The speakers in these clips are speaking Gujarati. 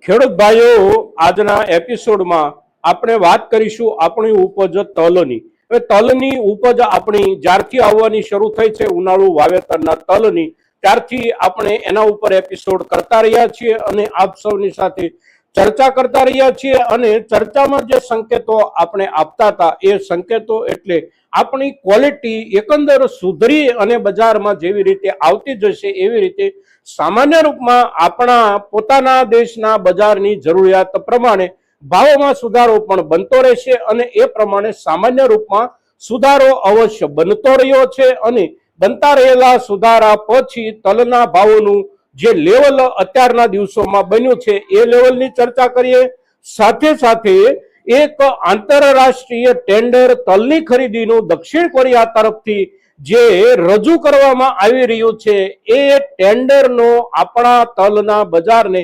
ખેડૂત ભાઈઓ, આજના એપિસોડમાં આપણે વાત કરીશું આપણી ઉપજ તલની. હવે તલની ઉપજ આપણી જ્યારથી આવવાની શરૂ થઈ છે ઉનાળુ વાવેતરના તલની, ત્યારથી આપણે એના ઉપર એપિસોડ કરતા રહ્યા છીએ અને આપ સૌની સાથે ચર્ચા કરતા રહ્યા છીએ. અને ચર્ચામાં જે સંકેતો આપણે આપતા હતા એ સંકેતો એટલે આપણી ક્વોલિટી એકંદર સુધરી અને બજારમાં જેવી રીતે આવતી જશે એવી રીતે સામાન્ય રૂપમાં આપણા પોતાના દેશના બજારની જરૂરિયાત પ્રમાણે ભાવોમાં સુધારો પણ બનતો રહેશે અને એ પ્રમાણે સામાન્ય રૂપમાં સુધારો અવશ્ય બનતો રહ્યો છે. અને બનતા રહેલા સુધારા પછી તલના ભાવોનું જે લેવલ અત્યારના દિવસોમાં બન્યું છે એ લેવલની ચર્ચા કરીએ. સાથે સાથે એક આંતરરાષ્ટ્રીય ટેન્ડર તલની ખરીદીનું દક્ષિણ કોરિયા તરફથી જે રજૂ કરવામાં આવી રહ્યું છે એ ટેન્ડરનો આપણા તલના બજારને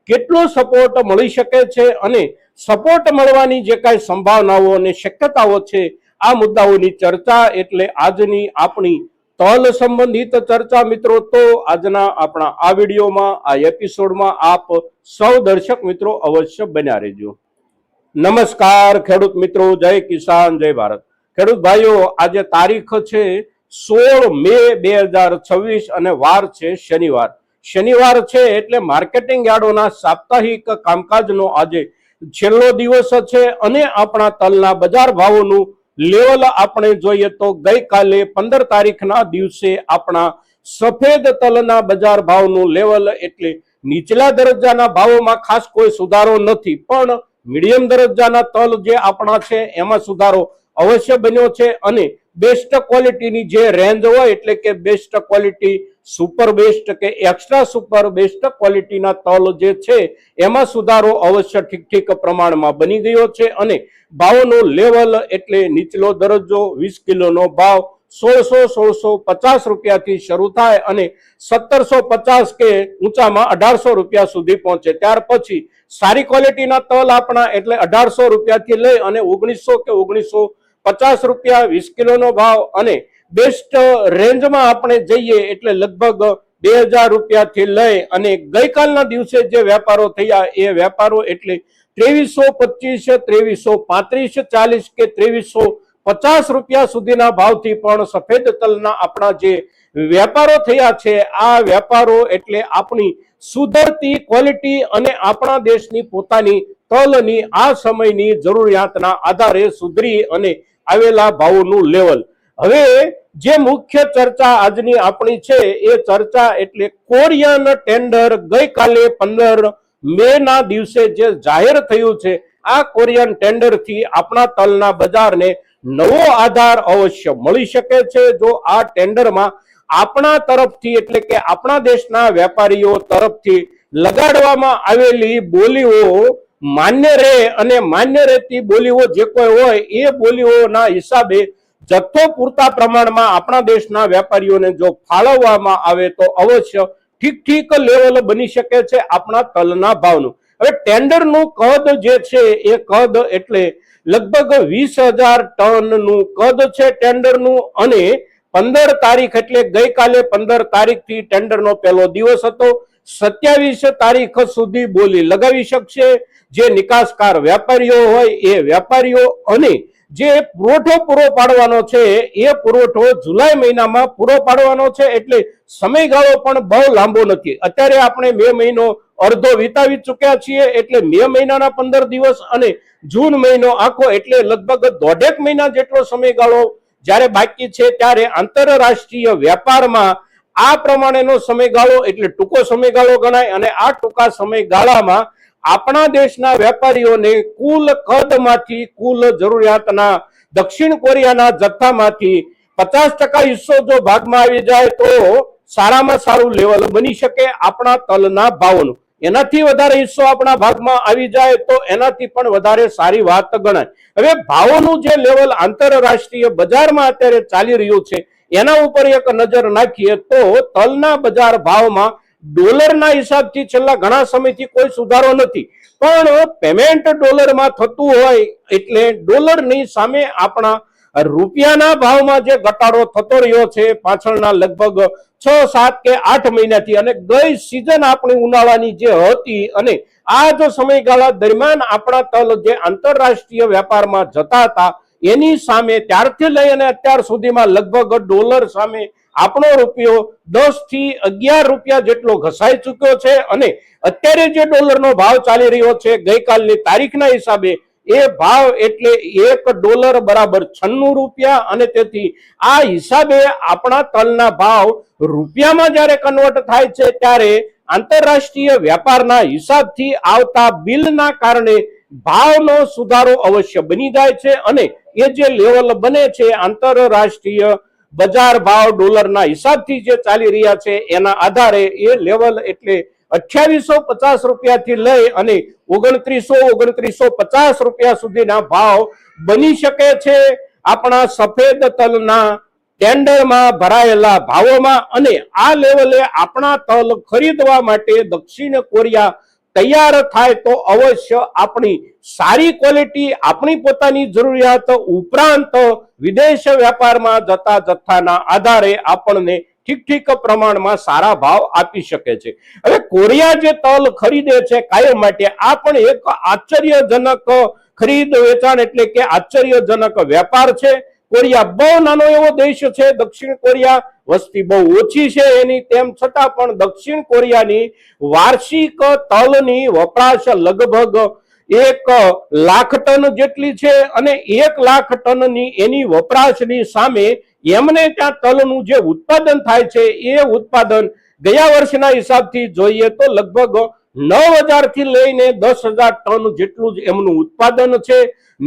કેટલો સપોર્ટ મળી શકે છે અને સપોર્ટ મળવાની જે કાંઈ સંભાવનાઓ અને શક્યતાઓ છે આ મુદ્દાઓની ચર્ચા એટલે આજની આપણી તલ સંબંધિત ચર્ચા. મિત્રો, તો આજના આપણા આ વિડીયોમાં આ એપિસોડમાં આપ સૌ દર્શક મિત્રો અવશ્ય બન્યા રહેજો. નમસ્કાર ખેડૂત મિત્રો, જય કિસાન, જય ભારત. ખેડૂત ભાઈઓ, આજે તારીખ છે 16 મે 2026 અને વાર છે શનિવાર. શનિવાર છે એટલે માર્કેટિંગ યાર્ડોના સાપ્તાહિક કામકાજનો આજે છેલ્લો દિવસ છે અને આપણા તલના બજાર ભાવોનું લેવલ આપણે જોઈએ તો ગઈકાલે 15 તારીખના દિવસે આપણા સફેદ તલના બજાર ભાવનું લેવલ એટલે નીચલા દરજ્જાના ભાવોમાં ખાસ કોઈ સુધારો નથી, પણ મીડિયમ દરજ્જાના તલ જે આપણા છે એમાં સુધારો અવશ્ય બન્યો છે. અને બેસ્ટ ક્વોલિટીની જે રેન્જ હોય એટલે કે બેસ્ટ ક્વોલિટી, સુપર બેસ્ટ કે એક્સ્ટ્રા સુપર બેસ્ટ ક્વોલિટીના તલ જે છે એમાં સુધારો અવશ્ય ઠીક પ્રમાણમાં બની ગયો છે. અને ભાવનો લેવલ એટલે નીચલો દરજ્જો 20 કિલોનો ભાવ 1650 રૂપિયાથી શરૂ થાય અને 1750 કે ઊંચામાં 1800 રૂપિયા સુધી પહોંચે. ત્યાર પછી સારી ક્વોલિટીના તલ આપણા એટલે 1800 રૂપિયાથી લઈ અને 1900 કે 1950 રૂપિયા 20 કિલોનો ભાવ. અને બેસ્ટ રેન્જમાં આપણે જઈએ એટલે લગભગ 2000 રૂપિયાથી લઈ અને ગઈકાલના દિવસે જે વેપારો થયા એ વેપારો એટલે 2325, 2335, 40 કે 2350 રૂપિયા સુધીના ભાવથી પણ સફેદ તલના આપણા જે વેપારો થયા છે આ વેપારો એટલે આપણી સુધરતી ક્વોલિટી અને આપણા દેશની પોતાની તલની આ સમયની જરૂરિયાતના આધારે સુધરી અને આવેલા ભાવોનું લેવલ. હવે જે મુખ્ય ચર્ચા આજની આપણી છે એ ચર્ચા એટલે કોરિયન ટેન્ડર ગઈકાલે 15 મે ના દિવસે જે જાહેર થયું છે આ કોરિયન ટેન્ડર થી આપણા તલના બજારને નવો આધાર અવશ્ય મળી શકે છે. જો આ ટેન્ડરમાં આપણા તરફથી એટલે કે આપણા દેશના વેપારીઓ તરફથી લગાડવામાં આવેલી બોલીઓ માન્ય રહે અને માન્ય રહેતી બોલીઓ જે કોઈ હોય એ બોલીઓના હિસાબે જથ્થો પૂરતા પ્રમાણમાં આપણા દેશના વેપારીઓને જો ફાળવવામાં આવે તો અવશ્ય ઠીક લેવલ બની શકે છે આપણા તલના ભાવનું. હવે ટેન્ડરનું કદ જે છે એ કદ એટલે લગભગ 20,000 ટનનું કદ છે ટેન્ડરનું. અને 15 તારીખ એટલે ગઈકાલે 15 તારીખથી ટેન્ડરનો પહેલો દિવસ હતો. 27 તારીખ સુધી બોલી લગાવી શકશે જે નિકાસકાર વેપારીઓ હોય એ વેપારીઓ. અને જે પુરવઠો પૂરો પાડવાનો છે એ પુરવઠો જુલાઈ મહિનામાં પૂરો પાડવાનો છે એટલે સમયગાળો પણ બહુ લાંબો નથી. અત્યારે આપણે મે મહિનો અડધો વિતાવી ચૂક્યા છીએ એટલે મે મહિનાના 15 દિવસ અને જૂન મહિનો આખો એટલે લગભગ 1.5 મહિના જેટલો સમયગાળો જ્યારે બાકી છે. ત્યારે આંતરરાષ્ટ્રીય વેપારમાં આ પ્રમાણેનો સમયગાળો એટલે ટૂંકો સમયગાળો ગણાય. અને આ ટૂંકા સમયગાળામાં આપણા દેશના વેપારીઓને કુલ કદમાંથી કુલ જરૂરિયાતના દક્ષિણ કોરિયાના જથ્થામાંથી 50% હિસ્સો જો ભાગમાં આવી જાય તો સારામાં સારું લેવલ બની શકે આપણા તલના ભાવનું. એનાથી વધારે હિસ્સો આપણા ભાગમાં આવી જાય તો એનાથી પણ વધારે સારી વાત ગણાય. હવે ભાવોનું જે લેવલ આંતરરાષ્ટ્રીય બજારમાં અત્યારે ચાલી રહ્યું છે એના ઉપર એક નજર નાખીએ તો તલના બજાર ભાવમાં ડોલરના હિસાબથી છેલ્લા ઘણા સમયથી કોઈ સુધારો નથી, પણ પેમેન્ટ ડોલરમાં થતું હોય એટલે ડોલરની સામે આપણા રૂપિયાના ભાવમાં જે ઘટાડો થતો રહ્યો છે પાછળના લગભગ 6, 7 કે 8 મહિનાથી, અને ગઈ સિઝન આપણી ઉનાળાની જે હતી અને આ જો સમયગાળા દરમિયાન આપણા તલ જે આંતરરાષ્ટ્રીય વેપારમાં જતા હતા એની સામે ત્યારથી લઈ અને અત્યાર સુધીમાં લગભગ ડોલર સામે આપણો રૂપિયો 10 થી 11 રૂપિયા જેટલો ઘસાઈ ચુક્યો છે અને અત્યારે જે ડોલરનો ભાવ ચાલી રહ્યો છે ગઈકાલની તારીખના હિસાબે એ ભાવ એટલે $1 બરાબર 96 રૂપિયા અને તેથી આ હિસાબે આપણા તલના ભાવ રૂપિયામાં જ્યારે કન્વર્ટ થાય છે ત્યારે આંતરરાષ્ટ્રીય વેપારના હિસાબથી આવતા બિલના કારણે ભાવનો સુધારો અવશ્ય બની જાય છે અને એ જે લેવલ બને છે આંતરરાષ્ટ્રીય બજાર ભાવ ડોલરના હિસાબથી જે ચાલી રહ્યા છે એના આધારે એ લેવલ એટલે 2850 રૂપિયાથી લઈ અને 2950 રૂપિયા સુધીના ભાવ બની શકે છે આપણા સફેદ તલના ટેન્ડરમાં ભરાયેલા ભાવોમાં અને આ લેવલે આપણા તલ ખરીદવા માટે દક્ષિણ કોરિયા તૈયાર થાય તો અવશ્ય આપણી સારી ક્વોલિટી આપણી પોતાની જરૂરિયાત ઉપરાંત વિદેશ વેપારમાં જતા જથ્થાના આધારે આપણને ઠીક પ્રમાણમાં સારા ભાવ આપી શકે છે હવે કોરિયા જે તલ ખરીદે છે કાયમ માટે આ પણ એક આશ્ચર્યજનક ખરીદ વેચાણ એટલે કે આશ્ચર્યજનક વેપાર છે કોરિયા બહુ નાનો એવો દેશ છે દક્ષિણ કોરિયા વસ્તી બહુ ઓછી છે એની તેમ છતાં પણ દક્ષિણ કોરિયાની વાર્ષિક તલની વપરાશ લગભગ 1 લાખ ટન જેટલી છે અને 1 લાખ ટનની એની વપરાશની સામે એમને ત્યાં તલનું જે ઉત્પાદન થાય છે એ ઉત્પાદન ગયા વર્ષના હિસાબથી જોઈએ તો લગભગ 9000 થી લઈને 10000 ટન જેટલું જ એમનું ઉત્પાદન છે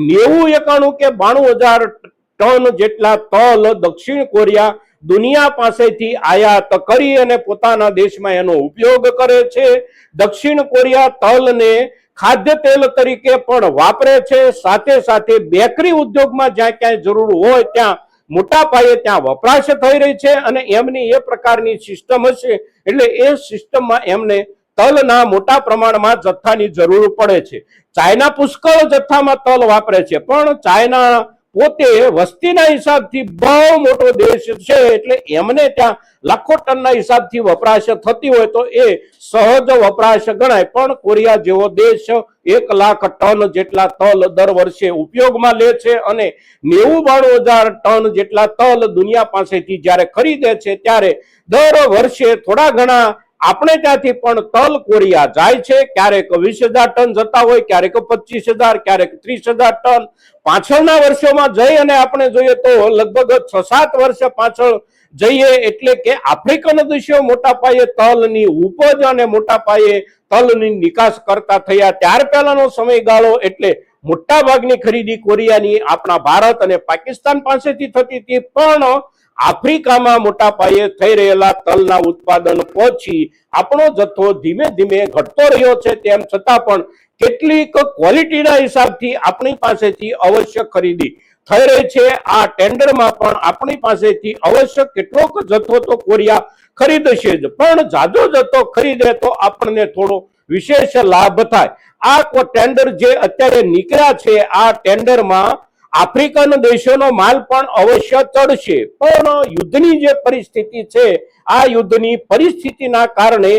90 91 કે 92000 ટન જેટલા તલ દક્ષિણ કોરિયા દુનિયા પાસેથી આયાત કરી અને પોતાના દેશમાં એનો ઉપયોગ કરે છે દક્ષિણ કોરિયા તલને ખાદ્ય તેલ તરીકે પણ વાપરે છે સાથે સાથે બેકરી ઉદ્યોગમાં જ્યાં ક્યાંય જરૂર હોય ત્યાં મોટા પાયે ત્યાં વપરાશ થઈ રહી છે અને એમની એ પ્રકારની સિસ્ટમ હશે એટલે એ સિસ્ટમમાં એમને તલના મોટા પ્રમાણમાં જથ્થાની જરૂર પડે છે ચાઇના પુષ્કળ જથ્થામાં તલ વાપરે છે પણ ચાઇના પોતે વસ્તીના હિસાબથી બહુ મોટો દેશ છે એટલે એમને ત્યાં લાખો ટનના હિસાબથી વપરાશ થતી હોય તો એ સહજ વપરાશ ગણાય પણ કોરિયા જેવો દેશ 1 લાખ ટન જેટલા તલ દર વર્ષે ઉપયોગમાં લે છે અને 90-92000 ટન જેટલા તલ દુનિયા પાસેથી જ્યારે ખરીદે છે ત્યારે દર વર્ષે થોડા ઘણા આપણે ત્યાંથી પણ તલ કોરિયા જાય છે ક્યારેક 20000 ટન જતા હોય ક્યારેક 25000 ક્યારેક 30000 ટન પાછળના વર્ષોમાં જઈ અને આપણે જોઈએ તો લગભગ 6-7 વર્ષ પાછળ જઈએ એટલે કે આફ્રિકન દેશો મોટા પાયે તલની ઉપજ અને મોટા પાયે તલની નિકાસ કરતા થયા ત્યાર પહેલાનો સમયગાળો એટલે મોટા ભાગની ખરીદી કોરિયાની આપણા ભારત અને પાકિસ્તાન પાસેથી થતી હતી પણ આફ્રિકામાં મોટા પાયે થઈ રહેલા તલના ઉત્પાદન પછી આપણો જથ્થો ધીમે ધીમે ઘટતો રહ્યો છે તેમ છતાં પણ કેટલીક ક્વોલિટીના હિસાબથી આપણી પાસેથી અવશ્ય ખરીદી થઈ રહી છે આ ટેન્ડરમાં પણ આપણી પાસેથી અવશ્ય કેટલોક જથ્થો તો કોરિયા ખરીદશે જ પણ જાજો જથ્થો ખરીદે તો આપણને થોડો વિશેષ લાભ થાય આ ટેન્ડર જે અત્યારે નીકળ્યા છે આ ટેન્ડરમાં આફ્રિકન દેશોનો માલ પણ અવશ્ય ચડશે પણ યુદ્ધની જે પરિસ્થિતિ છે આ યુદ્ધની પરિસ્થિતિના કારણે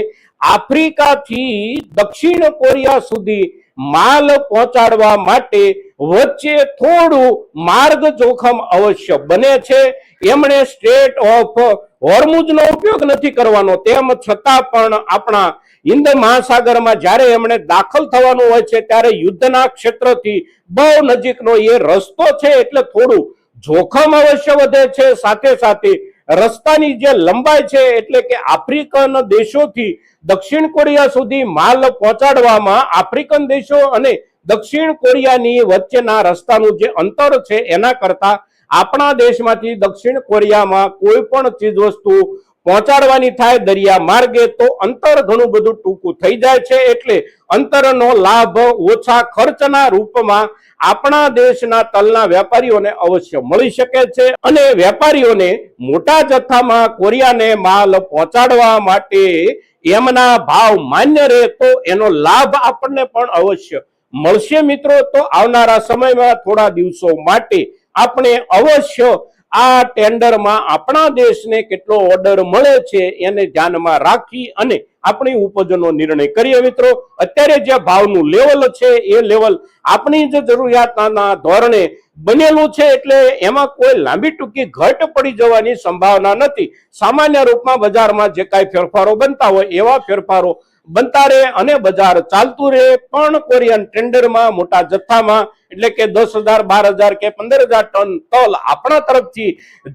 આફ્રિકાથી દક્ષિણ કોરિયા સુધી માલ પહોંચાડવા માટે વચ્ચે થોડું માર્ગ જોખમ અવશ્ય બને છે એમણે સ્ટ્રેટ ઓફ હોર્મુઝનો ઉપયોગ નથી કરવાનો તેમ છતાં પણ આપણા હિન્દ મહાસાગરમાં જ્યારે એમણે દાખલ થવાનું હોય છે ત્યારે યુદ્ધના ક્ષેત્રથી બહુ નજીકનો એ રસ્તો છે એટલે થોડું જોખમ અવશ્ય વધે છે સાથે સાથે રસ્તાની જે લંબાઈ છે એટલે કે આફ્રિકન દેશોથી દક્ષિણ કોરિયા સુધી માલ પહોંચાડવામાં આફ્રિકન દેશો અને દક્ષિણ કોરિયાની વચ્ચેના રસ્તાનું જે અંતર છે એના કરતા આપણા દેશમાંથી દક્ષિણ કોરિયામાં કોઈ પણ ચીજ વસ્તુ પહોંચાડવાની થાય દરિયા માર્ગે તો અંતર ઘણું બધું ટૂંકું થઈ જાય છે એટલે અંતરનો લાભ ઓછા ખર્ચના રૂપમાં આપણા દેશના તલના વેપારીઓને અવશ્ય મળી શકે છે અને વેપારીઓને મોટા જથ્થામાં કોરિયાને માલ પહોંચાડવા માટે એમના ભાવ માન્ય રહે તો એનો લાભ આપણને પણ અવશ્ય મળશે મિત્રો તો આવનારા સમયમાં થોડા દિવસો માટે આપણે અવશ્ય આ ટેન્ડરમાં આપણા દેશને કેટલો ઓર્ડર મળે છે એને ધ્યાનમાં રાખી અને આપણી ઉપજનો નિર્ણય કરીએ મિત્રો. અત્યારે જે ભાવનું લેવલ છે એ લેવલ આપણી જ જરૂરિયાતના ધોરણે બનેલું છે, એટલે એમાં કોઈ લાંબી ટૂંકી ઘટ પડી જવાની સંભાવના નથી. સામાન્ય રૂપમાં બજારમાં જે કાંઈ ફેરફારો બનતા હોય એવા ફેરફારો બનતા રહે અને બજાર ચાલતું રહે. પણ કોરિયન ટેન્ડરમાં મોટા જથ્થામાં એટલે કે 10,000, 12,000 કે 15,000 ટન તલ આપણા તરફથી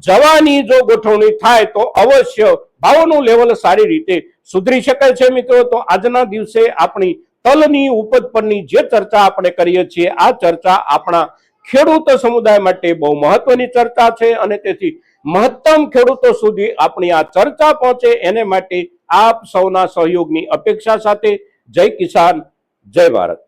જવાની જો ગોઠવણી થાય તો અવશ્ય ભાવનું લેવલ સારી રીતે સુધરી શકે છે મિત્રો. તો આજના દિવસે આપણી તલની ઉપજ પરની જે ચર્ચા આપણે કરીએ છીએ, આ ચર્ચા આપણા ખેડૂત સમુદાય માટે બહુ મહત્વની ચર્ચા છે અને તેથી મહત્તમ ખેડૂતો સુધી આપણી આ ચર્ચા પહોંચે એને માટે આપ સૌના સહયોગની અપેક્ષા સાથે જય કિસાન, જય ભારત.